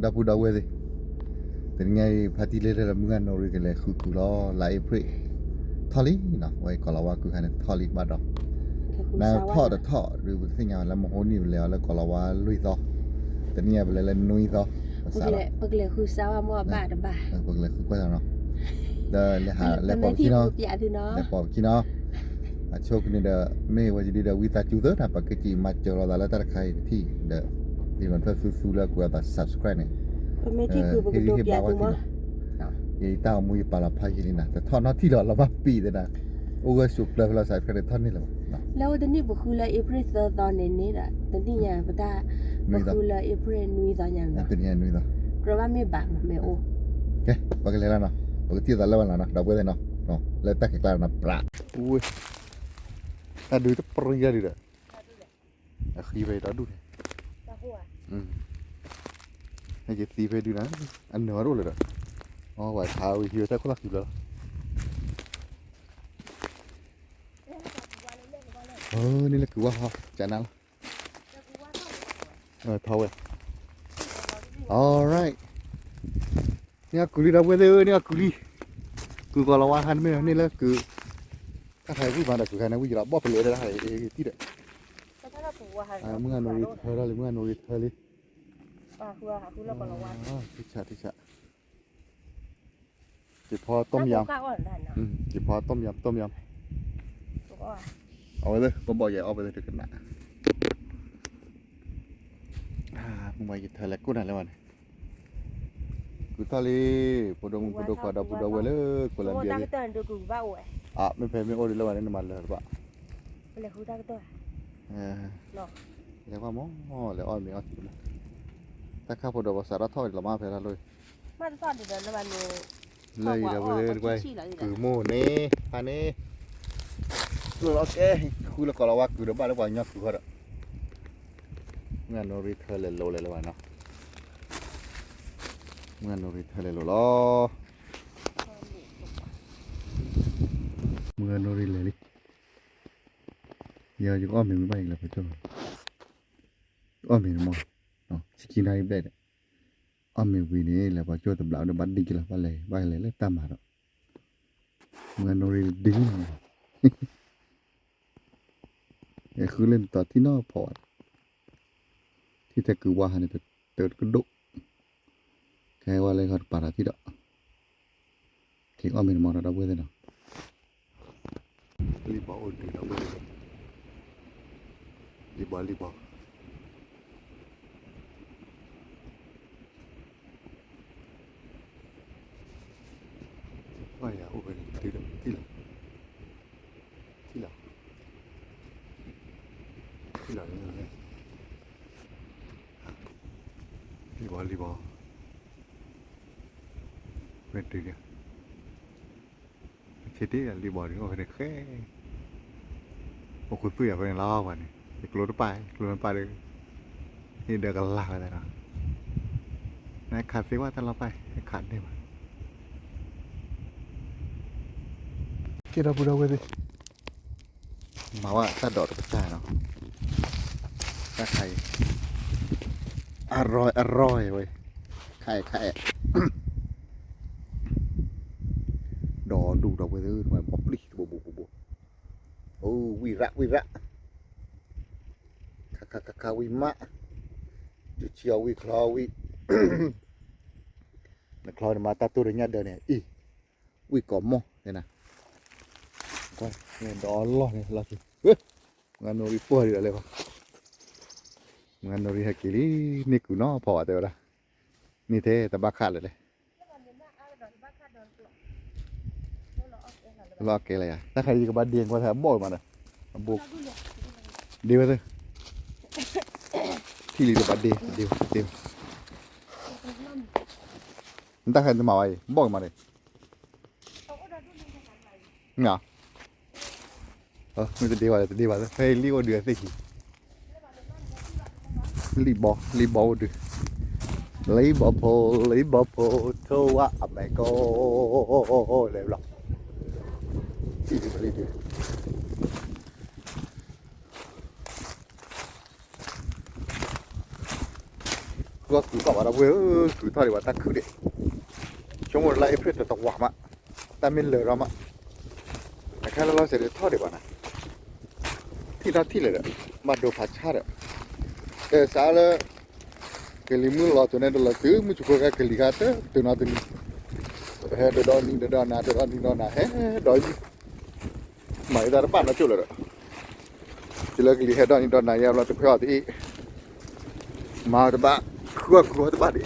dapu dawe deh. Dengan parti lele mungan nori kele kukulo lai pre. Thali na wai kalau aku kan thali badok. Nah thot ribu tinggal lah mohoni beliau lah kalau wa lui toh. Tenia beliau lah nui toh. Pagile khu sawa mo ba da ba. Pagile khu quoi đó. Dah lepas kino. Lepas kino. Achok ni dah me wajib dah wita cuda apa kecil macam lah dah terkai ti dah di mana susu lah gua dah subscribe ni. ไม่ที่คือปกติยาคือมั้ง ยี่ตามุยปลาพายนี่นะแต่ท่อนนั้นที่เราบ้าปีเลยนะโอ้ยสุกเลยเราใส่กระเด็นท่อนนี่แหละแล้วตอนนี้บุคือละเอพริลตอนนี้แหละตอนนี้ยังปะตาบุคือละเอพริลนุยตอนยังนะเป็นยังนุยต่อกระว่าไม่บางไม่โอ้แกปากเลยแล้วเนาะปกติตอนแล้วนะเราเว้ยเนาะแล้วแต่แค่กลางนะปลาอุ้ยถ้าดูจะปริยาดีเลยขี้ไปต่อดูให้เจ็ดสีไปดูนะอันเหนือรู้เลยอ๋อไหวเท้าเฮียใช้คนละกี่แล้วนี่แหละคือว่าเขาจานังเท่าเว้ย alright นี่กุลีเราเว้ยเลยนี่กุลีกูก็ระวังหันไม่นี่แหละคือถ้าใครวิ่งมาแต่คือใครนะวิ่งเราบอกไปเลยได้ที่เด็ดมึงอ่ะโนริเธอเลยมึงอ่ะโนริเธอเลยคือเราก็ระวังทิชะจิพอต้มยำจิพอต้มยำเอาไปเลยผมบอกอย่าเอาไปเลยถึงขนาดมึงไปกินเธอแล้วกูนั่นแล้ววันกูทะเลปูดงกอดปูดงเวลกูลันเบียร์ไม่เพลไม่โอ้ดีแล้ววันนี้น้ำมันเลยหรือเปล่าเลยคู่ตาตัวแล้วว่ามั้งแล้วอ้อยมีอ้อยกินมั้ยถ้าข้าวปูดงสารทอดละมาเพลาเลยมาทอดเดี๋ยวน้ำมันเลยเราไปเลยไปคือโม่เน่ฮาเน่คือโอเคคือเราก็เราว่าคือเราบ้านเราว่าเนาะคือเขาเมื่อโนริเธอเลยโลเลยแล้ววะเนาะเมื่อโนริเธอเลยโลล้อเมื่อโนริเลยดิอย่าอยู่อ้อมมีไม่ไปอีกแล้วพี่เจ้าอ้อมมีมั้งเนาะสกินได้แบบอ้อมมีวีนี่แหละพอช่วยตบเหล่าเดี๋ยวบัดดีกันแล้วไปเลยแล้วตามมาแล้วเมื่อโนริดิ้งนี่คือเล่นต่อที่นอกพอดที่แต่คือว่าเนี่ยเติร์ดกระดุกแค่ว่าอะไรเขาปาราที่ดอกเข่งอ้อมมีมอร์ดับเบิลเลยเนาะรีบเอาดีดับเบิลรีบเอาว่าอย่าเอาไปที่ละที่ละเนี่ยรีบเอาเป็นตีเนี่ยเช็ดดิรีบเอานี่ก็เป็นแค่พวกคุณเพื่อนเป็นล้อวันนี้กลัวไปเลยนี่เดินกันลากเลยนะนายขาดสิว่าถ้าเราไปขาดได้ไหมที่เราพูดเอาไว้ดิมาว่าถ้าดอดก็ได้เนาะถ้าใครอร่อยเว้ยไข่ดอดูดอกไปเลยทำไมป๊อปลี่บุโอ้วิระคาวิมะจุเชียววิคลอวินักคลอมาตาตัวเนี้ยเดินเนี่ยอีวิกอมโมเนี่ยนะก็เนี่ยดอล้อเนี่ยล่ะสิงานโนริปัวดีอะไรวะงานโนริฮากิรินี่กูน้อพอแต่ว่านี่เท่แต่บ้าขาดเลยรอเกเลยอ่ะถ้าใครดีกับบ้านเดียงก็แถมบ่อยมาเลยบุกดีไปเลยที่รีกับบ้านเดียวถ้าใครจะมาไว้บ่อยมาเลยเงามันจะดีกว่าเลยให้รีบเดือดสิรีบดื้อlấy bỏ phố thâu á mẹ cô đều lọc đi ก็คือบอกว่าเราเว้ยคือทอดดีกว่าตะคือเด็กช่วงวันละเอฟเฟกต์ตัวหวานมะแต่ไม่เหลือเรามะแต่แค่เราเสร็จทอดดีกว่านะที่เราที่เลยมาดูผัดชาติแต่สาวเลยเกลิมือเราตัวนี้เราตื้อมือจุกก็เกลิกาเตอร์ตัวนั้นตัวนี้เฮ้ยเดอนนี่เดอนนาเดอนนี่เดอนนาเฮ้ยดอยไม่ได้รับปานนะจุเลยจุเลยเกลิเฮดอนนี่เดอนนายเราตัวเพื่อที่มาตัวบ้าขั้วตัวบ้าดิ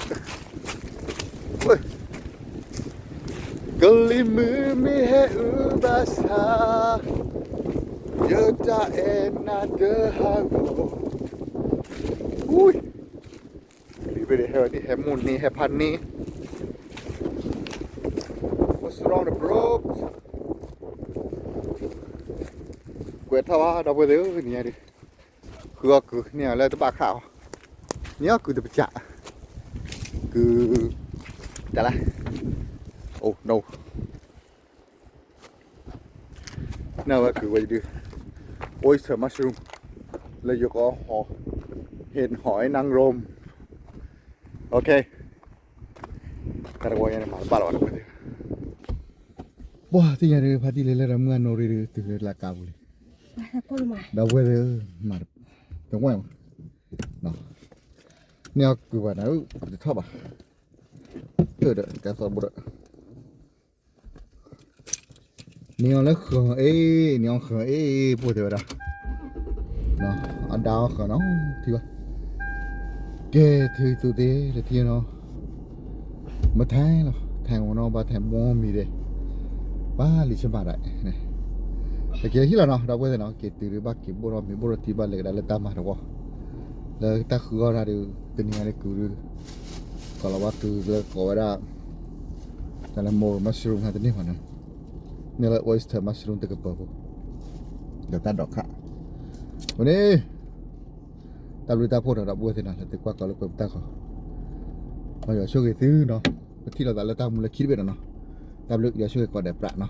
เฮ้ยเกลิมือไม่ให้อุบาสาเยอะจ้าเอ็นนาเดอฮาโกอุ้ยรีบไปเฮนี่เฮมุนนี่เฮพันนี่ What's wrong the bro เวทว่าเราไปเดี๋ยวนี่ดิคือเนี่ยแล้วตัวบ้าข่าวเนี่ยคือตัวจ่าคือแต่ละโอ้ no นั่นก็คือว่าจะดู oyster mushroom แล้วยกอ๋อเห็ดหอยนางรมโอเคกระโดดยังไงมาบ้าแล้วนะว้าที่ยังไงพาที่เลยเราเมื่อโนรีตื่นเลยละกาบุล มาตะกุลมา เราไปเลยมาตรงไหนเนาะเนี่ยคือว่าเราจะชอบอ่ะเด้อแกสอบบุตรเนี่ยแล้วขอเนี่ยขอพูดเถอะนะเนาะอันดาวขอน้องที่ว่าแกถือตัวเดียวที่เนาะมาแทงเนาะแทงวันน้องบ้าแทงมอมีเด้บ้าลิชมาได้เนี่ยแต่เกี่ยวที่เราเนาะเราพูดเนาะเกี่ยวถือบ้าเกี่ยวบุรุษมีบุรุษที่บ้านเล็กได้เลยตามมาหรอวะแล้วถ้าคือเราดูตัวนี้อะไรคือkalau waktu le kau ada dalam more mushroom hati ni mana ni lah oyster mushroom tu apa pun dah tak dok kak ini tak boleh tak pun dah buat ni lah tapi kuat kalau kau tak kau macam show itu no berarti lah tak letak mulai kiri ber no tak boleh ya show kau ada prak no